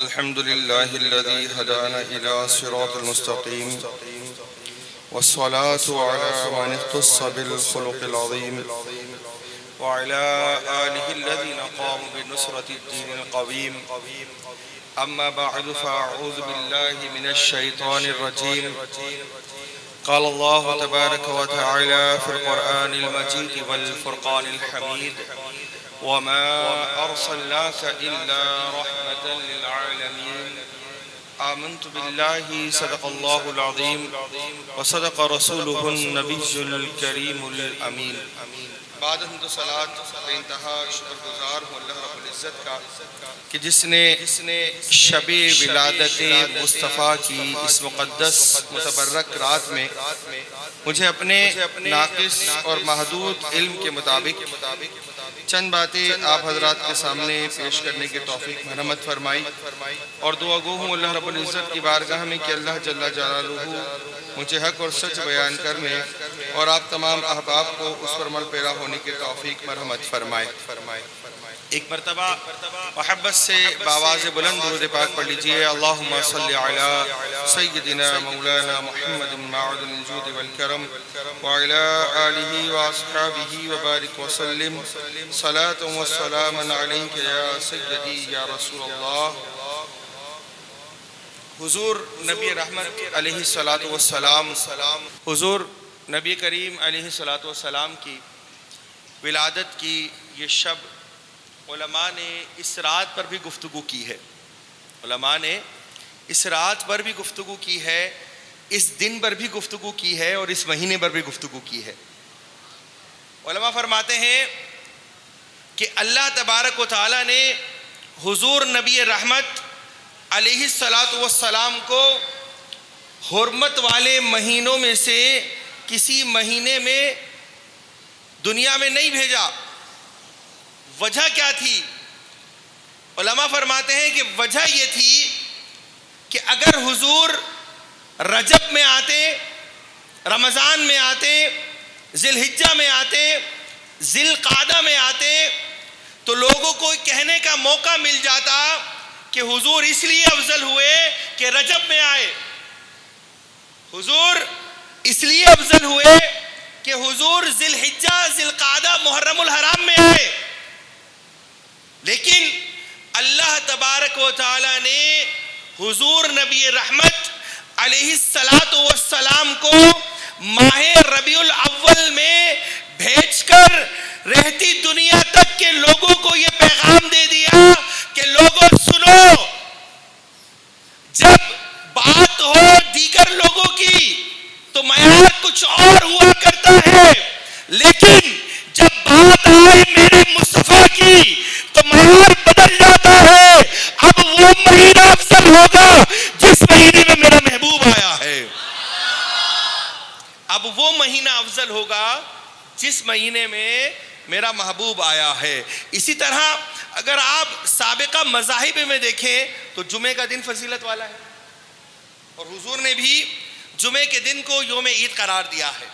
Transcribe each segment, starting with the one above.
الحمد لله الذي هدانا إلى صراط المستقيم والصلاة على من اختص بالخلق العظيم وعلى آله الذين قاموا بنصرة الدين القويم. أما بعد فأعوذ بالله من الشيطان الرجيم. قال الله تبارك وتعالى في القرآن المجيد والفرقان الحميد: وما أرسلناك إلا رحمة للعالمين. آمنت بالله صدق الله العظيم وصدق رسوله النبي الكريم الأمين. بعد حمد و صلاۃ بے انتہا شکر گزار ہوں اللہ رب العزت کا کہ جس نے شب ولادت مصطفیٰ کی اس مقدس متبرک رات میں مجھے اپنے ناقص اور محدود علم کے مطابق چند باتیں آپ حضرات کے سامنے پیش کرنے کی توفیق مرحمت فرمائی، اور دعا گو ہوں اللہ رب العزت کی بارگاہ میں کہ اللہ جل جلالہ مجھے حق اور سچ بیان کرنے اور آپ تمام احباب کو اس پر عمل پیرا ہونے کی توفیق مرحمت فرمائے. ایک مرتبہ محبت سے بآواز بلند درود پاک پڑھ لیجئے: اللہم صلی علی سیدنا مولانا محمد معدن الجود والکرم وعلی آلہ واصحابہ وبارک وسلم صلاۃ و سلام علیک یا سیدی یا رسول اللہ. حضور نبی رحمت علیہ السلام حضور نبی کریم علیہ السلام کی ولادت کی یہ شب علماء نے اس رات پر بھی گفتگو کی ہے. علماء نے اس رات پر بھی گفتگو کی ہے، اس دن پر بھی گفتگو کی ہے، اور اس مہینے پر بھی گفتگو کی ہے. علماء فرماتے ہیں کہ اللہ تبارک و تعالی نے حضور نبی رحمت علیہ السلام کو حرمت والے مہینوں میں سے کسی مہینے میں دنیا میں نہیں بھیجا. وجہ کیا تھی؟ علماء فرماتے ہیں کہ وجہ یہ تھی کہ اگر حضور رجب میں آتے، رمضان میں آتے، ذی الحجہ میں آتے، ذی القعدہ میں آتے، تو لوگوں کو کہنے کا موقع مل جاتا کہ حضور اس لیے افضل ہوئے کہ رجب میں آئے، حضور اس لیے افضل ہوئے کہ حضور ذی الحجہ، ذی القعدہ، محرم الحرام میں آئے. لیکن اللہ تبارک و تعالی نے حضور نبی رحمت علیہ السلام کو ماہ ربیع الاول میں بھیج کر رہتی دنیا تک کے لوگوں کو یہ پیغام دے دیا کہ لوگوں سنو، جب بات ہو دیگر لوگوں کی تو معیار کچھ اور ہوا کرتا ہے، لیکن جب بات آئے میرے مصطفیٰ کی تو معیار بدل جاتا ہے. اب وہ مہینہ افضل ہوگا جس مہینے میں میرا محبوب آیا ہے. اب وہ مہینہ افضل ہوگا جس مہینے میں میرا محبوب آیا ہے. اسی طرح اگر آپ سابقہ مذاہب میں دیکھیں تو جمعے کا دن فضیلت والا ہے، اور حضور نے بھی جمعے کے دن کو یوم عید قرار دیا ہے.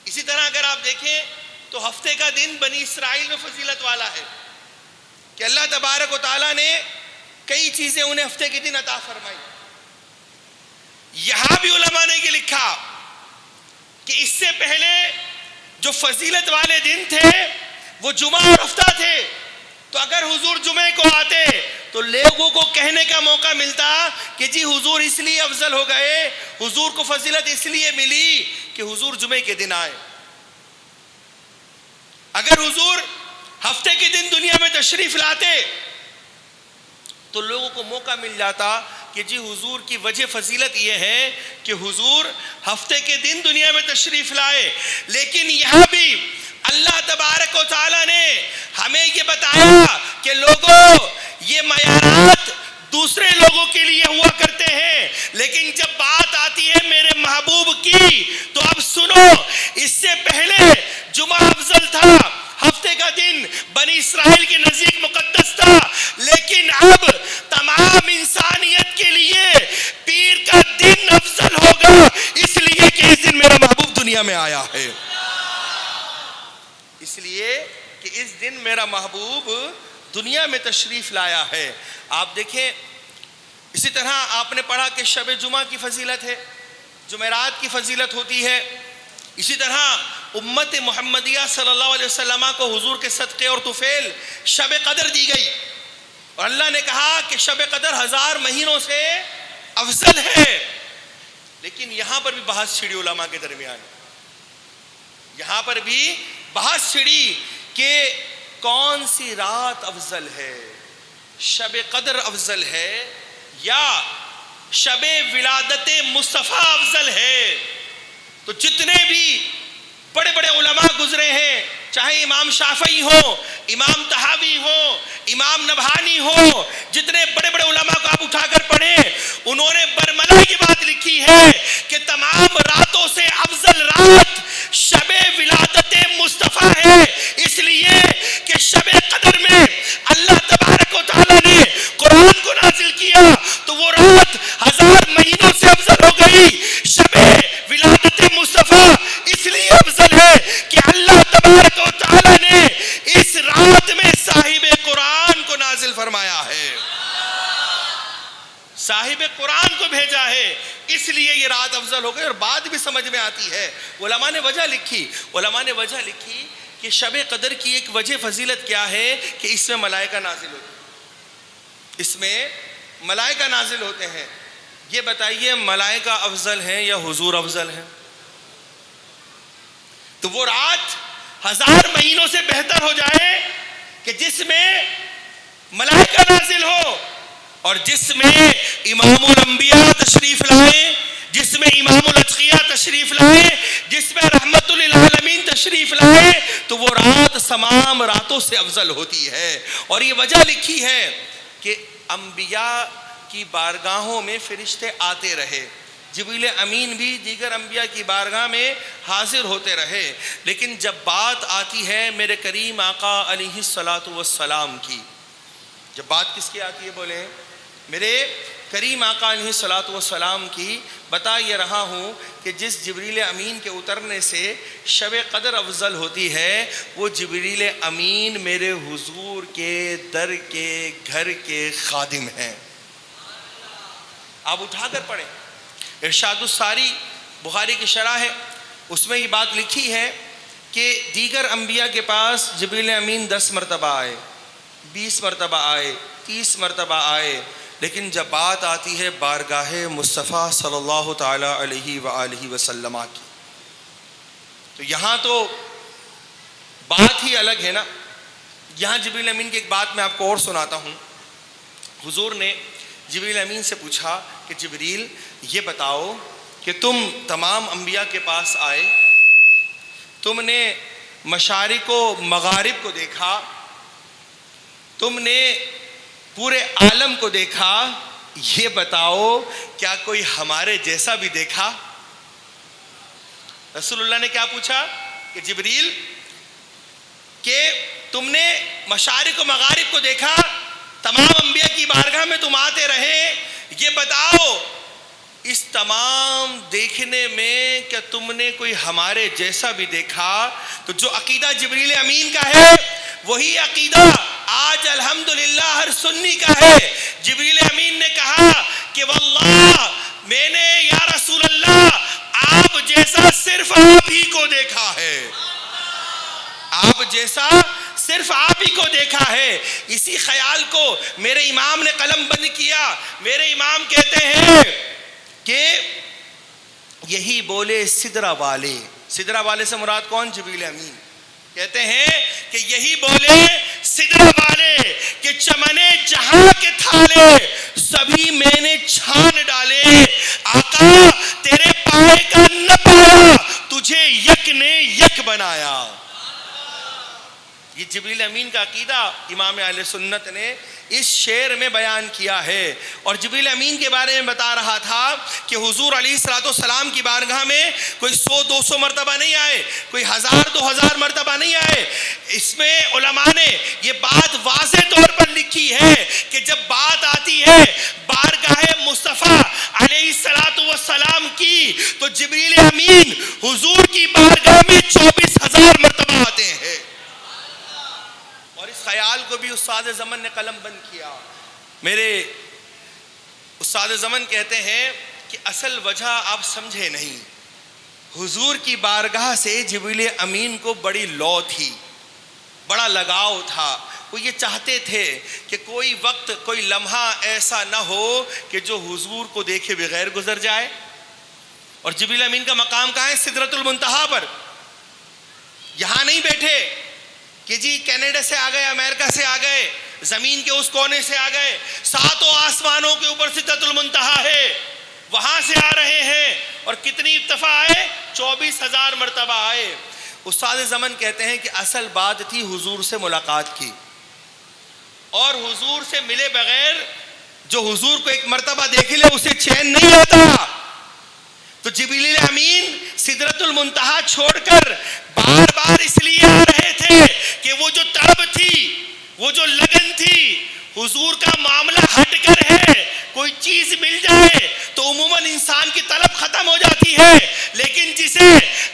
اسی طرح اگر آپ دیکھیں تو ہفتے کا دن بنی اسرائیل میں فضیلت والا ہے کہ اللہ تبارک و تعالیٰ نے کئی چیزیں انہیں ہفتے کے دن عطا فرمائی. یہاں بھی علماء نے یہ لکھا کہ اس سے پہلے جو فضیلت والے دن تھے وہ جمعہ اور ہفتہ تھے، تو اگر حضور جمعے کو آتے تو لوگوں کو کہنے کا موقع ملتا کہ جی حضور اس لیے افضل ہو گئے، حضور کو فضیلت اس لیے ملی کہ حضور جمعے کے دن آئے. اگر حضور ہفتے کے دن دنیا میں تشریف لاتے تو لوگوں کو موقع مل جاتا کہ جی حضور کی وجہ فضیلت یہ ہے کہ حضور ہفتے کے دن دنیا میں تشریف لائے. لیکن یہاں بھی اللہ تبارک و تعالی نے ہمیں یہ بتایا کہ لوگوں یہ معیارات دوسرے لوگوں کے لیے ہوا کرتے ہیں، لیکن جب بات آتی ہے میرے محبوب کی تو اب سنو، اس سے پہلے جمعہ افضل تھا، ہفتے کا دن بنی اسرائیل کے نزدیک مقدس تھا، لیکن اب تمام انسانیت کے لیے پیر کا دن افضل ہوگا، اس لیے کہ اس دن میرا محبوب دنیا میں آیا ہے. اس لیے کہ اس دن میرا محبوب دنیا میں تشریف لایا ہے. آپ دیکھیں اسی طرح آپ نے پڑھا کہ شب جمعہ کی فضیلت ہے، جمعرات کی فضیلت ہوتی ہے. اسی طرح امت محمدیہ صلی اللہ علیہ وسلم کو حضور کے صدقے اور طفیل شب قدر دی گئی، اور اللہ نے کہا کہ شب قدر 1000 مہینوں سے افضل ہے. لیکن یہاں پر بھی بحث چھڑی علماء کے درمیان، یہاں پر بھی بحث چھڑی کہ کون سی رات افضل ہے، شب قدر افضل ہے یا شب ولادت مصطفیٰ افضل ہے. تو جتنے بھی بڑے بڑے علماء گزرے ہیں، چاہے امام شافعی ہو، امام طحاوی ہو، امام نبہانی ہو، جتنے بڑے بڑے علماء کو آپ اٹھا کر پڑھیں، انہوں نے برملا یہ بات لکھی ہے کہ تمام راتوں سے افضل رات شب ولادت مصطفیٰ ہے، اس لیے کہ شب قدر میں اللہ تبارک و تعالیٰ نے قرآن کو نازل کیا تو وہ رات 1000 مہینوں سے افضل ہو گئی. شب ولادت مصطفیٰ اس لیے افضل ہے کہ اللہ تبارک و تعالیٰ نے اس رات میں صاحب قرآن کو نازل فرمایا ہے، صاحب قرآن کو بھیجا ہے، اس لیے یہ رات افضل ہو گئی. اور بات بھی سمجھ میں آتی ہے، علماء نے وجہ لکھی کہ شب قدر کی ایک وجہ فضیلت کیا ہے کہ اس میں ملائکہ نازل ہوتے ہیں، اس میں ملائکہ نازل ہوتے ہیں. یہ بتائیے ملائکہ افضل ہیں یا حضور افضل ہیں؟ تو وہ رات 1000 مہینوں سے بہتر ہو جائے کہ جس میں ملائکہ نازل ہو اور جس میں امام الانبیاء تشریف لائے، جس میں امام الاتقیاء تشریف لائے، جس میں رحمت للعالمین تشریف لائے، تو وہ رات تمام راتوں سے افضل ہوتی ہے. اور یہ وجہ لکھی ہے کہ انبیاء کی بارگاہوں میں فرشتے آتے رہے، جبریل امین بھی دیگر انبیاء کی بارگاہ میں حاضر ہوتے رہے، لیکن جب بات آتی ہے میرے کریم آقا علیہ الصلاۃ والسلام کی، جب بات کس کی آتی ہے بولیں؟ میرے کریم آقا علیہ الصلاۃ والسلام کی. بتا یہ رہا ہوں کہ جس جبریل امین کے اترنے سے شب قدر افضل ہوتی ہے، وہ جبریل امین میرے حضور کے در کے گھر کے خادم ہیں. آپ اٹھا کر پڑھیں، ارشاد الساری بخاری کی شرح ہے، اس میں یہ بات لکھی ہے کہ دیگر انبیاء کے پاس جبریل امین 10 مرتبہ آئے، 20 مرتبہ آئے، 30 مرتبہ آئے، لیکن جب بات آتی ہے بارگاہ مصطفیٰ صلی اللہ تعالی علیہ وآلہ وسلم کی، تو یہاں تو بات ہی الگ ہے نا. یہاں جبریل امین کی ایک بات میں آپ کو اور سناتا ہوں. حضور نے جبریل امین سے پوچھا کہ جبریل یہ بتاؤ کہ تم تمام انبیاء کے پاس آئے، تم نے مشارق و مغارب کو دیکھا، تم نے پورے عالم کو دیکھا، یہ بتاؤ کیا کوئی ہمارے جیسا بھی دیکھا؟ رسول اللہ نے کیا پوچھا کہ جبریل کہ تم نے مشارق و مغارب کو دیکھا، تمام انبیاء کی بارگاہ میں تم آتے رہے، یہ بتاؤ اس تمام دیکھنے میں کیا تم نے کوئی ہمارے جیسا بھی دیکھا؟ تو جو عقیدہ جبریل امین کا ہے وہی عقیدہ آج الحمدللہ ہر سنی کا ہے. جبریل امین نے کہا کہ واللہ میں نے یا رسول اللہ آپ جیسا صرف آپ ہی کو دیکھا ہے، آپ جیسا صرف آپ ہی کو دیکھا ہے. اسی خیال کو میرے امام نے قلم بند کیا. میرے امام کہتے ہیں کہ یہی بولے سدرہ والے، سدرہ والے سے مراد کون؟ جبریل امین. کہتے ہیں کہ یہی بولے سدرہ والے کہ چمنے جہاں کے تھالے سبھی میں نے چھان ڈالے، آقا تیرے پائے کا نہ پایا تجھے یک نے یک بنایا. یہ جبریل امین کا عقیدہ امام اہل سنت نے اس شعر میں بیان کیا ہے. اور جبریل امین کے بارے میں بتا رہا تھا کہ حضور علیہ الصلوۃ والسلام کی بارگاہ میں کوئی 100-200 مرتبہ نہیں آئے، کوئی 1000-2000 مرتبہ نہیں آئے. اس میں علماء نے یہ بات واضح طور پر لکھی ہے کہ جب بات آتی ہے بارگاہ مصطفیٰ علیہ الصلوۃ والسلام کی تو جبریل امین حضور کی بارگاہ میں 24,000 مرتبہ آتے ہیں. اور اس خیال کو بھی استاد زمن نے قلم بند کیا. میرے استاد زمن کہتے ہیں کہ اصل وجہ آپ سمجھے نہیں. حضور کی بارگاہ سے جبریل امین کو بڑی لو تھی, بڑا لگاؤ تھا. وہ یہ چاہتے تھے کہ کوئی وقت, کوئی لمحہ ایسا نہ ہو کہ جو حضور کو دیکھے بغیر گزر جائے. اور جبریل امین کا مقام کہاں ہے؟ سدرۃ المنتہا پر. یہاں نہیں بیٹھے کہ جی کینیڈا سے آ گئے, امریکہ سے آ گئے, زمین کے اس کونے سے آ گئے, ساتوں آسمانوں کے اوپر سدرۃ المنتہا ہے, وہاں سے آ رہے ہیں. اور کتنی دفعہ آئے؟ 24,000 مرتبہ آئے. استاد زمن کہتے ہیں کہ اصل بات تھی حضور سے ملاقات کی, اور حضور سے ملے بغیر جو حضور کو ایک مرتبہ دیکھ لے اسے چین نہیں آتا. تو جبریل امین سدرۃ المنتہا چھوڑ کر بار بار اس لیے آ رہے تھے کہ وہ جو طلب تھی, وہ جو لگن تھی, حضور کا معاملہ ہٹ کر ہے. کوئی چیز مل جائے تو عموماً انسان کی طلب ختم ہو جاتی ہے, لیکن جسے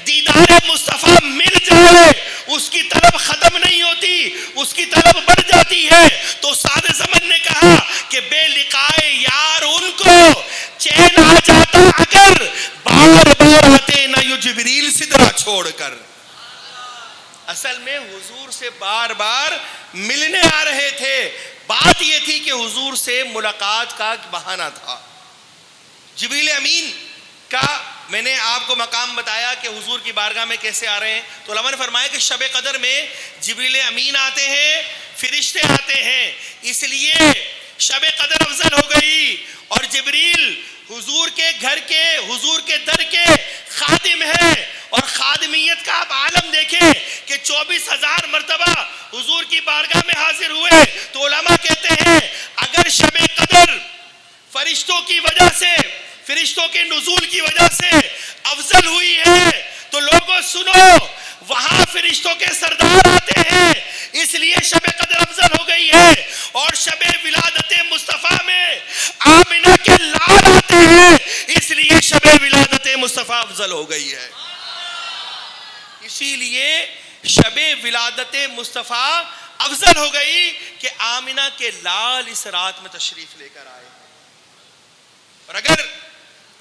دیدار مصطفیٰ مل جائے اس کی طلب ختم نہیں ہوتی, اس کی طلب بڑھ جاتی ہے. تو استاد زمن نے کہا کہ بے لقائے یار ان کو چین آ جاتا اگر بار بار آتے نہ یو جبریل سدرہ چھوڑ کر. اصل میں حضور سے بار بار ملنے آ رہے تھے. بات یہ تھی کہ حضور سے ملاقات کا بہانہ تھا. جبریل امین کا میں نے آپ کو مقام بتایا کہ حضور کی بارگاہ میں کیسے آ رہے ہیں. تو علماء نے فرمایا کہ شب قدر میں جبریل امین آتے ہیں, فرشتے آتے ہیں, اس لیے شب قدر افضل ہو گئی. اور جبریل حضور کے گھر کے, حضور کے در کے خادم ہے. اور خادمیت کا آپ عالم دیکھیں کہ 24,000 مرتبہ حضور کی بارگاہ میں حاضر ہوئے. تو علماء کہتے ہیں اگر شب قدر فرشتوں کی وجہ سے, فرشتوں کے نزول کی وجہ سے افضل ہوئی ہے تو لوگوں سنو, وہاں فرشتوں کے سردار آتے ہیں اس لیے شب قدر افضل ہو گئی ہے. اور شب ولادت مصطفیٰ میں آمنہ کے لال آتے ہیں اس لیے شب ولادت مصطفیٰ افضل ہو گئی ہے. اسی لیے شب ولادت مصطفیٰ افضل ہو گئی کہ آمنہ کے لال اس رات میں تشریف لے کر آئے. اور اگر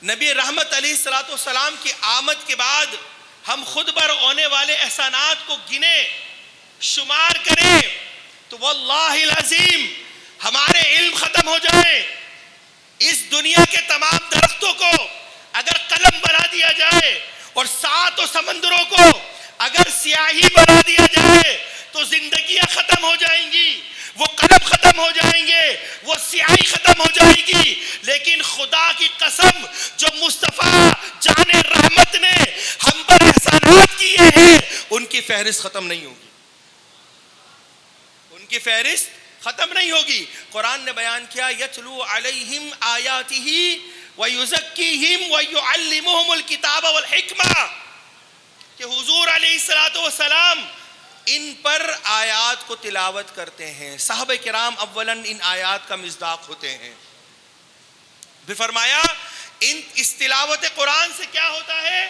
نبی رحمت علیہ السلام کی آمد کے بعد ہم خود پر ہونے والے احسانات کو گنے شمار کریں تو واللہ العظیم ہمارے علم ختم ہو جائے. اس دنیا کے تمام درختوں کو اگر قلم بنا دیا جائے اور 7 سمندروں کو اگر سیاہی بنا دیا جائے تو زندگیاں ختم ہو جائیں گی, وہ قلم ختم ہو جائیں گے, وہ سیاہی ختم ہو جائے گی. لیکن خدا کی قسم جو مصطفیٰ جان رحمت نے ہم پر احسانات کیے ہیں ان کی فہرست ختم نہیں ہوگی, ان کی فہرست ختم نہیں ہوگی. قرآن نے بیان کیا یتلو علیہم آیاتہ ویزکیہم ویعلمہم الکتاب والحکمہ, کہ حضور علیہ السلام ان پر آیات کو تلاوت کرتے ہیں. صحابہ کرام اولاً ان آیات کا مصداق ہوتے ہیں. پھر فرمایا اس تلاوت قرآن سے کیا ہوتا ہے؟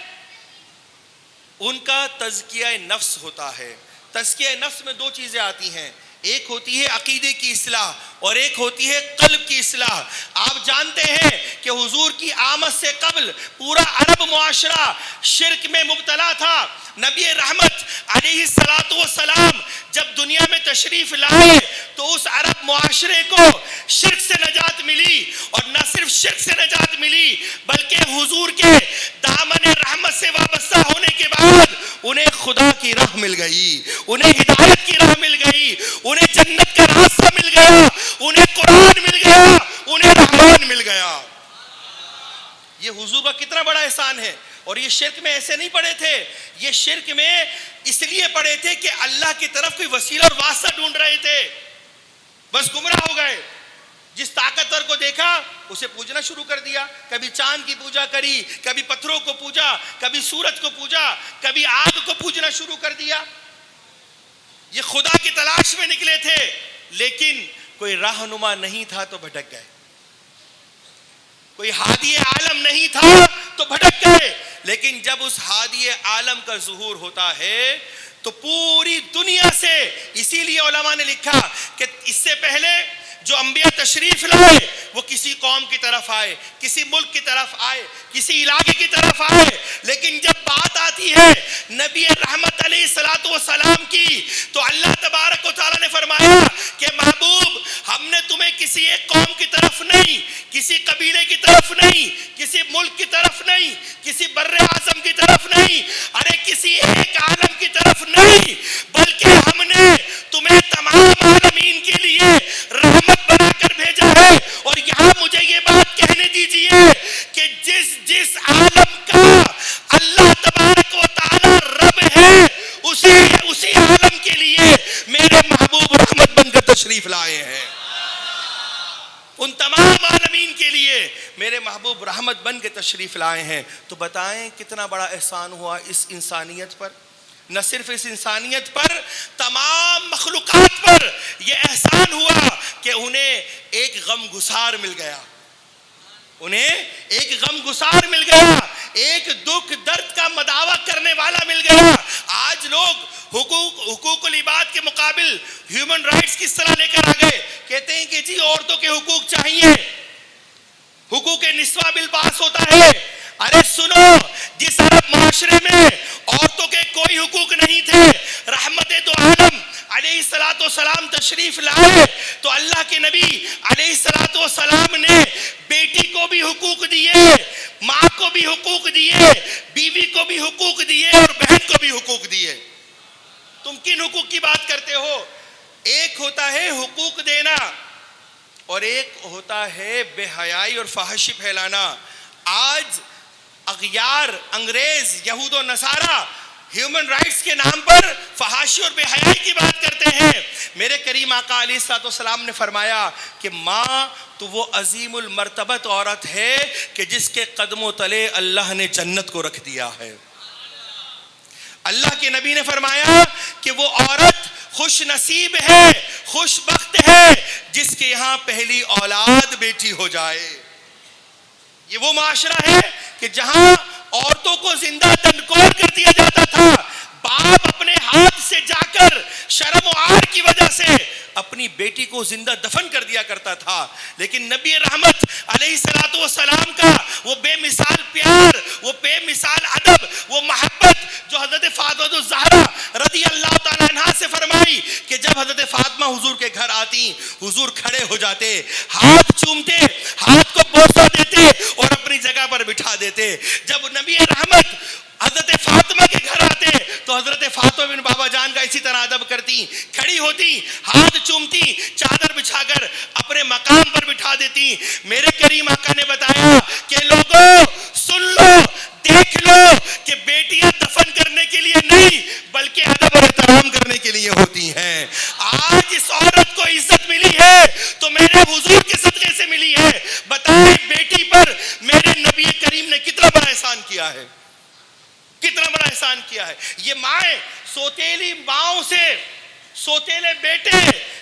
ان کا تزکیہ نفس ہوتا ہے. تزکیہ نفس میں 2 چیزیں آتی ہیں, ایک ہوتی ہے عقیدے کی اصلاح اور ایک ہوتی ہے قلب کی اصلاح. آپ جانتے ہیں کہ حضور کی آمد سے قبل پورا عرب معاشرہ شرک میں مبتلا تھا. نبی رحمت علیہ السلام جب دنیا میں تشریف لائے تو اس عرب معاشرے کو شرک سے نجات ملی, اور نہ صرف شرک سے نجات ملی بلکہ حضور کے دامن رحمت سے وابستہ ہونے کے بعد انہیں خدا کی راہ مل گئی, انہیں ہدایت کی راہ مل گئی, انہیں جنت کا راستہ مل گیا, انہیں قرآن مل گیا, انہیں رحمان مل گیا. یہ حضور کا کتنا بڑا احسان ہے. اور یہ شرک میں ایسے نہیں پڑے تھے, یہ شرک میں اس لیے پڑے تھے کہ اللہ کی طرف کوئی وسیلہ اور واسطہ ڈھونڈ رہے تھے, بس گمراہ ہو گئے. جس طاقتور کو دیکھا اسے پوجنا شروع کر دیا, کبھی چاند کی پوجا کری, کبھی پتھروں کو پوجا, کبھی سورج کو پوجا, کبھی آگ کو پوجنا شروع کر دیا. یہ خدا کی تلاش میں نکلے تھے لیکن کوئی رہنما نہیں تھا تو بھٹک گئے, کوئی ہادی عالم نہیں تھا تو بھٹک گئے. لیکن جب اس ہادی عالم کا ظہور ہوتا ہے تو پوری دنیا سے, اسی لیے علماء نے لکھا کہ اس سے پہلے جو انبیاء تشریف لائے وہ کسی قوم کی طرف آئے, کسی ملک کی طرف آئے, کسی علاقے کی طرف آئے, لیکن جب بات آتی ہے نبی رحمت علیہ السلام کی تو اللہ تبارک و تعالیٰ نے فرمایا کہ محبوب ہم نے تمہیں کسی ایک قوم کی طرف نہیں, کسی قبیلے کی طرف نہیں, کسی ملک کی طرف نہیں, کسی بر اعظم کی طرف نہیں, ارے کسی ایک عالم کی طرف نہیں, بلکہ ہم نے تمہیں تمام عالمین کے لیے رحمت بنا کر بھیجا ہے. اور یہاں مجھے یہ بات کہنے دیجئے کہ جس عالم کا اللہ تبارک و تعالی رب ہے اسی عالم کے لیے میرے محبوب رحمت بن کر تشریف لائے ہیں. ان تمام عالمین کے لیے میرے محبوب رحمت بن کے تشریف لائے ہیں. تو بتائیں کتنا بڑا احسان ہوا اس انسانیت پر. نہ صرف اس انسانیت پر, تمام مخلوقات پر یہ احسان ہوا کہ انہیں ایک غم گسار مل گیا, انہیں ایک غم گسار مل گیا, ایک دکھ درد کا مداوع کرنے والا مل گیا. آج لوگ حقوق العباد کے مقابل ہیومن رائٹس کی اصطلاح لے کر آ گئے, کہتے ہیں کہ جی عورتوں کے حقوق چاہیے, حقوق نسواں بل پاس ہوتا ہے. ارے سنو, جس عرب معاشرے میں عورتوں کے کوئی حقوق نہیں تھے, رحمت دو عالم علیہ السلام تشریف لائے تو اللہ کے نبی علیہ السلام نے بیٹی کو بھی حقوق دیے, ماں کو بھی حقوق دیے, بیوی کو بھی حقوق دیے اور بہن کو بھی حقوق دیے. تم کن حقوق کی بات کرتے ہو؟ ایک ہوتا ہے حقوق دینا اور ایک ہوتا ہے بے حیائی اور فحاشی پھیلانا. آج اغیار, انگریز, یہود و نصارہ ہیومن رائٹس کے نام پر فحاشی اور بے حیائی کی بات کرتے ہیں. میرے کریم آقا علیہ السلام نے فرمایا کہ ماں تو وہ عظیم المرتبت عورت ہے کہ جس کے قدموں تلے اللہ نے جنت کو رکھ دیا ہے. اللہ کے نبی نے فرمایا کہ وہ عورت خوش نصیب ہے, خوش بخت ہے جس کے یہاں پہلی اولاد بیٹی ہو جائے. یہ وہ معاشرہ ہے کہ جہاں عورتوں کو زندہ دنکور کر دیا جاتا تھا. باپ اپنے ہاتھ سے جا کر شرم و عار کی وجہ سے اپنی بیٹی کو زندہ دفن کر دیا کرتا تھا. لیکن نبی رحمت علیہ السلام کا وہ بے مثال پیار, وہ بے مثال ادب, وہ محبت جو حضرت فاطمہ الزہرا رضی اللہ تعالیٰ عنہا سے فرمائی کہ جب حضرت فاطمہ حضور کے گھر آتی, حضور کھڑے ہو جاتے, ہاتھ چومتے, ہاتھ کو بوسہ دیتے اور اپنی جگہ پر بٹھا دیتے. جب نبی رحمت حضرت فاطمہ کے گھر آتے تو حضرت فاطمہ بن بابا جان کا اسی طرح ادب کرتی, کھڑی ہوتی, ہاتھ چومتی, چادر بچھا کر اپنے مقام پر بٹھا دیتی. میرے کریم آقا نے بتایا کہ لوگوں سن لو, دیکھ لو کہ بیٹیاں دفن کرنے کے لیے نہیں بلکہ ادب اور احترام کرنے کے لیے ہوتی ہیں. آج اس عورت کو عزت ملی ہے تو میرے حضور کے صدقے سے ملی ہے. بتائیں بیٹی پر میرے نبی کریم نے کتنا بڑا احسان کیا ہے, کتنا بڑا احسان کیا ہے. یہ مائیں سوتیلی ماؤں سے سوتیلے بیٹے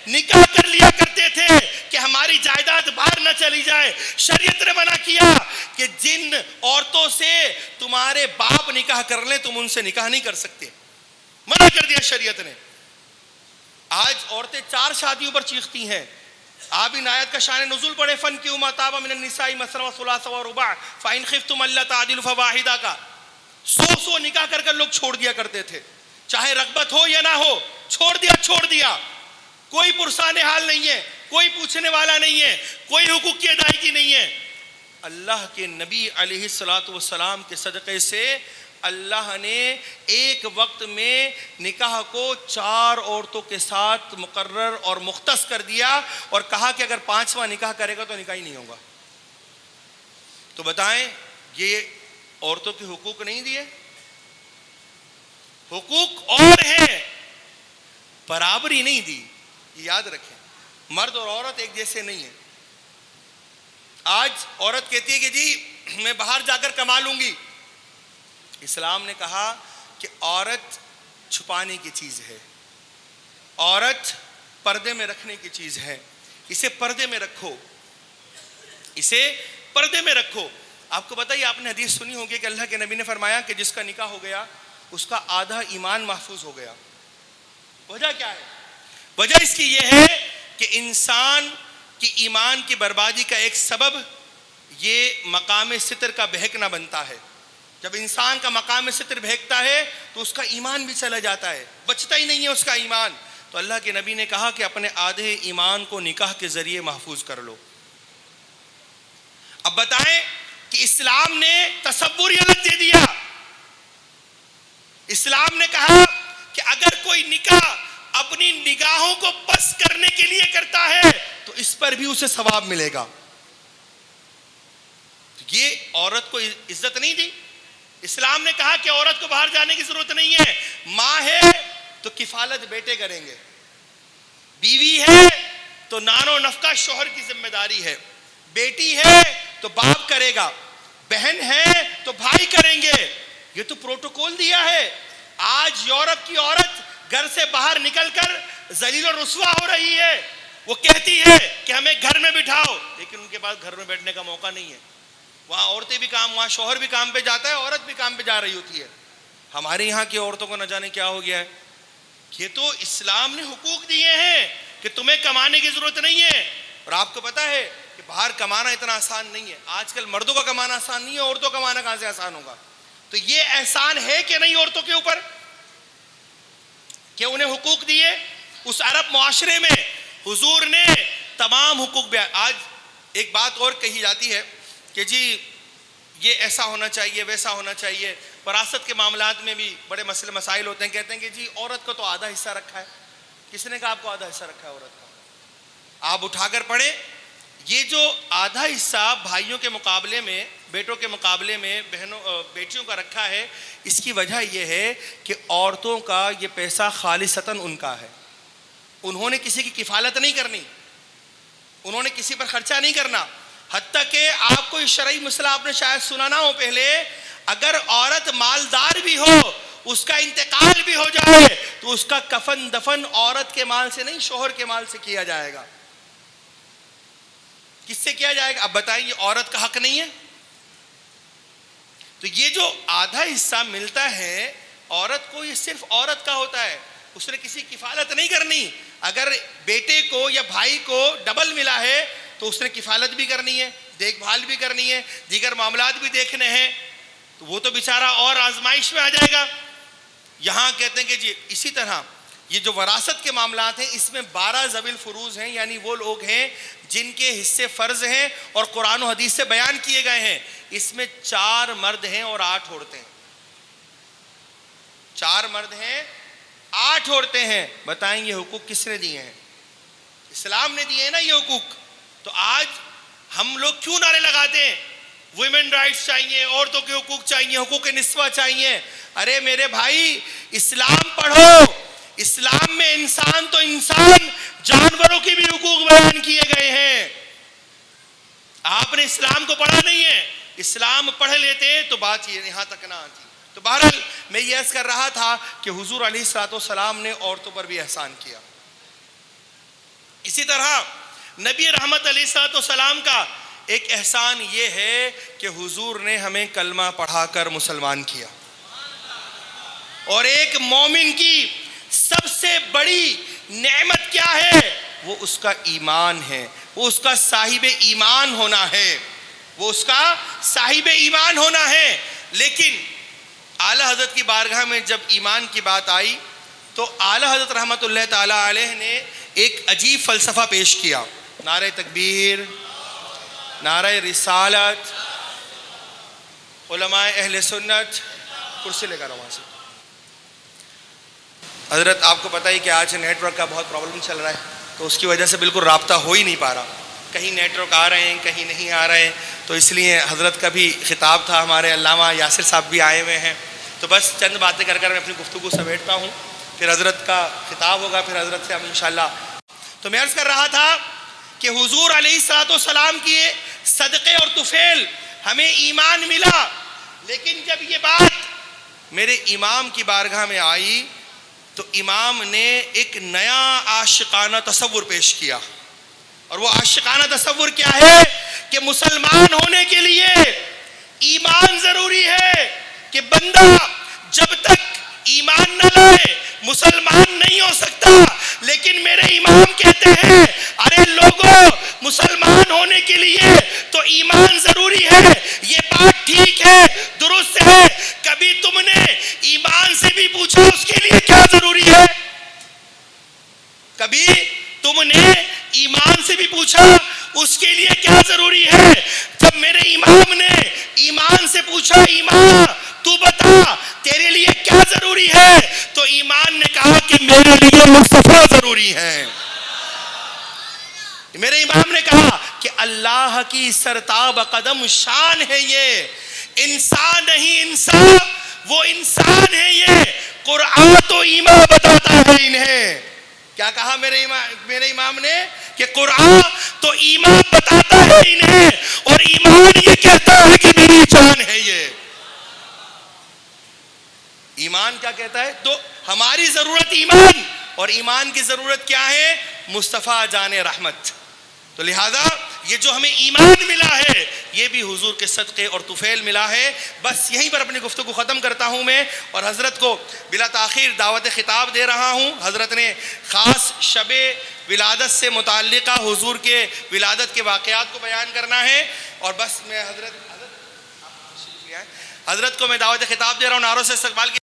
نکاح کر لیا کرتے تھے کہ ہماری جائیداد باہر نہ چلی جائے. شریعت نے منع کیا کہ جن عورتوں سے تمہارے باپ نکاح کر لیں تم ان سے نکاح نہیں کر سکتے, منع کر دیا شریعت نے. آج عورتیں 4 شادیوں پر چیختی ہیں. آپ ان آیت کا شان نزول پڑھے, فَانْكِحُوا مَا طَابَ مِنَ النِّسَاءِ مَثْنًى وَثُلَاثَ وَرُبَاعَ فَإِنْ خِفْتُمْ أَلَّا تَعْدِلُوا فَوَاحِدَةً کا 100 نکاح کر کر لوگ چھوڑ دیا کرتے تھے, چاہے رغبت ہو یا نہ ہو, چھوڑ دیا. کوئی پرسان حال نہیں ہے, کوئی پوچھنے والا نہیں ہے, کوئی حقوق کی ادائیگی نہیں ہے. اللہ کے نبی علیہ السلام کے صدقے سے اللہ نے ایک وقت میں نکاح کو 4 عورتوں کے ساتھ مقرر اور مختص کر دیا اور کہا کہ اگر 5واں نکاح کرے گا تو نکاح ہی نہیں ہوگا. تو بتائیں یہ عورتوں کے حقوق نہیں دیے؟ حقوق اور ہیں, برابری نہیں دی. یاد رکھیں, مرد اور عورت ایک جیسے نہیں ہیں. آج عورت کہتی ہے کہ جی میں باہر جا کر کما لوں گی. اسلام نے کہا کہ عورت چھپانے کی چیز ہے, عورت پردے میں رکھنے کی چیز ہے. اسے پردے میں رکھو, اسے پردے میں رکھو. آپ کو بتائیے, آپ نے حدیث سنی ہوگی کہ اللہ کے نبی نے فرمایا کہ جس کا نکاح ہو گیا اس کا آدھا ایمان محفوظ ہو گیا. وجہ کیا ہے؟ وجہ اس کی یہ ہے کہ انسان کہ ایمان کی بربادی کا ایک سبب یہ مقام ستر کا بہکنا بنتا ہے. جب انسان کا مقام ستر بہکتا ہے تو اس کا ایمان بھی چلا جاتا ہے, بچتا ہی نہیں ہے اس کا ایمان. تو اللہ کے نبی نے کہا کہ اپنے آدھے ایمان کو نکاح کے ذریعے محفوظ کر لو. اب بتائیں کہ اسلام نے تصور ہی الگ دے دیا. اسلام نے کہا کہ اگر کوئی نکاح اپنی نگاہوں کو بس کرنے کے لیے کرتا ہے تو اس پر بھی اسے ثواب ملے گا. یہ عورت کو عزت نہیں دی. اسلام نے کہا کہ عورت کو باہر جانے کی ضرورت نہیں ہے, ماں ہے تو کفالت بیٹے کریں گے, بیوی ہے تو نان و نفقہ شوہر کی ذمہ داری ہے, بیٹی ہے تو باپ کرے گا, بہن ہے تو بھائی کریں گے. یہ تو پروٹوکول دیا ہے. آج یورپ کی عورت گھر سے باہر نکل کر ذلیل و رسوا ہو رہی ہے. وہ کہتی ہے کہ ہمیں گھر میں بٹھاؤ, لیکن ان کے پاس گھر میں بیٹھنے کا موقع نہیں ہے. وہاں عورتیں بھی کام, وہاں شوہر بھی کام پہ جاتا ہے, عورت بھی کام پہ جا رہی ہوتی ہے. ہمارے یہاں کی عورتوں کو نہ جانے کیا ہو گیا ہے. یہ تو اسلام نے حقوق دیے ہیں کہ تمہیں کمانے کی ضرورت نہیں ہے. اور آپ کو پتا ہے کہ باہر کمانا اتنا آسان نہیں ہے. آج کل مردوں کا کمانا آسان نہیں ہے, عورتوں کا کمانا کہاں سے آسان ہوگا. تو یہ احسان ہے کہ نہیں عورتوں کے اوپر کہ انہیں حقوق دیے. اس عرب معاشرے میں حضور نے تمام حقوق بیان. آج ایک بات اور کہی جاتی ہے کہ جی یہ ایسا ہونا چاہیے, ویسا ہونا چاہیے. وراثت کے معاملات میں بھی بڑے مسئلے مسائل ہوتے ہیں. کہتے ہیں کہ جی عورت کو تو آدھا حصہ رکھا ہے. کس نے کہا آپ کو آدھا حصہ رکھا ہے عورت کا؟ آپ اٹھا کر پڑھیں. یہ جو آدھا حصہ بھائیوں کے مقابلے میں, بیٹوں کے مقابلے میں بیٹیوں کا رکھا ہے, اس کی وجہ یہ ہے کہ عورتوں کا یہ پیسہ خالصتاً ان کا ہے. انہوں نے کسی کی کفالت نہیں کرنی, انہوں نے کسی پر خرچہ نہیں کرنا. حتیٰ کہ آپ کو یہ شرعی مسئلہ آپ نے شاید سنا نہ ہو پہلے, اگر عورت مالدار بھی ہو, اس کا انتقال بھی ہو جائے تو اس کا کفن دفن عورت کے مال سے نہیں شوہر کے مال سے کیا جائے گا. کس سے کیا جائے گا؟ اب بتائیں, یہ عورت کا حق نہیں ہے؟ تو یہ جو آدھا حصہ ملتا ہے عورت کو, یہ صرف عورت کا ہوتا ہے. اس نے کسی کفالت نہیں کرنی. اگر بیٹے کو یا بھائی کو ڈبل ملا ہے تو اس نے کفالت بھی کرنی ہے, دیکھ بھال بھی کرنی ہے, دیگر معاملات بھی دیکھنے ہیں. تو وہ تو بیچارہ اور آزمائش میں آ جائے گا. یہاں کہتے ہیں کہ جی اسی طرح یہ جو وراثت کے معاملات ہیں اس میں 12 ذوی الفروض ہیں, یعنی وہ لوگ ہیں جن کے حصے فرض ہیں اور قرآن و حدیث سے بیان کیے گئے ہیں. اس میں 4 مرد ہیں اور 8 عورتیں. 4 مرد ہیں, 8 عورتیں ہیں. بتائیں یہ حقوق کس نے دیے ہیں؟ اسلام نے دیے ہیں نا یہ حقوق. تو آج ہم لوگ کیوں نعرے لگاتے ہیں ویمن رائٹس چاہیے, عورتوں کے حقوق چاہیے, حقوق نسواں چاہیے. ارے میرے بھائی اسلام پڑھو. اسلام میں انسان تو انسان, جانوروں کی بھی حقوق بیان کیے گئے ہیں. آپ نے اسلام کو پڑھا نہیں ہے. اسلام پڑھ لیتے تو بات یہ یہاں تک نہ آتی. تو بہرحال میں یہ عرض کر رہا تھا کہ حضور علیہ الصلوۃ والسلام نے عورتوں پر بھی احسان کیا. اسی طرح نبی رحمت علیہ الصلوۃ والسلام کا ایک احسان یہ ہے کہ حضور نے ہمیں کلمہ پڑھا کر مسلمان کیا. اور ایک مومن کی سب سے بڑی نعمت کیا ہے؟ وہ اس کا ایمان ہے, وہ اس کا صاحب ایمان ہونا ہے, وہ اس کا صاحب ایمان ہونا ہے. لیکن اعلی حضرت کی بارگاہ میں جب ایمان کی بات آئی تو اعلی حضرت رحمت اللہ تعالی علیہ نے ایک عجیب فلسفہ پیش کیا. نعرہ تکبیر, نعرہ رسالت, علماء اہل سنت. کرسی لے کر وہاں سے. حضرت آپ کو پتہ ہی کہ آج نیٹ ورک کا بہت پرابلم چل رہا ہے, تو اس کی وجہ سے بالکل رابطہ ہو ہی نہیں پا رہا. کہیں نیٹ ورک آ رہے ہیں, کہیں نہیں آ رہے ہیں. تو اس لیے حضرت کا بھی خطاب تھا, ہمارے علامہ یاسر صاحب بھی آئے ہوئے ہیں. تو بس چند باتیں کر کر میں اپنی گفتگو سمیٹتا ہوں, پھر حضرت کا خطاب ہوگا, پھر حضرت سے ہم انشاءاللہ. تو میں عرض کر رہا تھا کہ حضور علیہ الصلوۃ والسلام کی صدقے اور طفیل ہمیں ایمان ملا. لیکن جب یہ بات میرے امام کی بارگاہ میں آئی تو امام نے ایک نیا عاشقانہ تصور پیش کیا. اور وہ عاشقانہ تصور کیا ہے کہ مسلمان ہونے کے لیے ایمان ضروری ہے, کہ بندہ جب تک ایمان نہ لائے مسلمان نہیں ہو سکتا. لیکن میرے امام کہتے ہیں ارے لوگوں, مسلمان ہونے کے لیے تو ایمان ضروری ہے، یہ بات ٹھیک ہے، درست ہے۔ کبھی تم نے ایمان سے بھی پوچھا اس کے لیے کیا ضروری ہے؟ کبھی تم نے ایمان سے بھی پوچھا اس کے لیے کیا ضروری ہے؟ جب میرے امام نے ایمان سے پوچھا، ایمان تو بتا تیرے لیے کیا ضروری ہے، تو ایمان نے کہا کہ میرے لیے مصطفیٰ ضروری ہے۔ میرے امام نے کہا کہ اللہ کی سرتاب قدم شان ہے، یہ انسان نہیں، انسان وہ انسان ہے، یہ قرآن تو ایمان بتاتا ہے انہیں۔ کیا کہا میرے امام نے؟ کہ قرآن تو ایمان بتاتا ہے انہیں، اور ایمان یہ کہتا ہے کہ میری جان ہے یہ۔ ایمان کیا کہتا ہے؟ تو ہماری ضرورت ایمان، اور ایمان کی ضرورت کیا ہے؟ مصطفیٰ جان رحمت۔ تو لہذا یہ جو ہمیں ایمان ملا ہے یہ بھی حضور کے صدقے اور طفیل ملا ہے۔ بس یہیں پر اپنی گفتگو ختم کرتا ہوں میں، اور حضرت کو بلا تاخیر دعوت خطاب دے رہا ہوں۔ حضرت نے خاص شب ولادت سے متعلقہ حضور کے ولادت کے واقعات کو بیان کرنا ہے، اور بس میں حضرت کو میں دعوت خطاب دے رہا ہوں، نعروں سے استقبال کی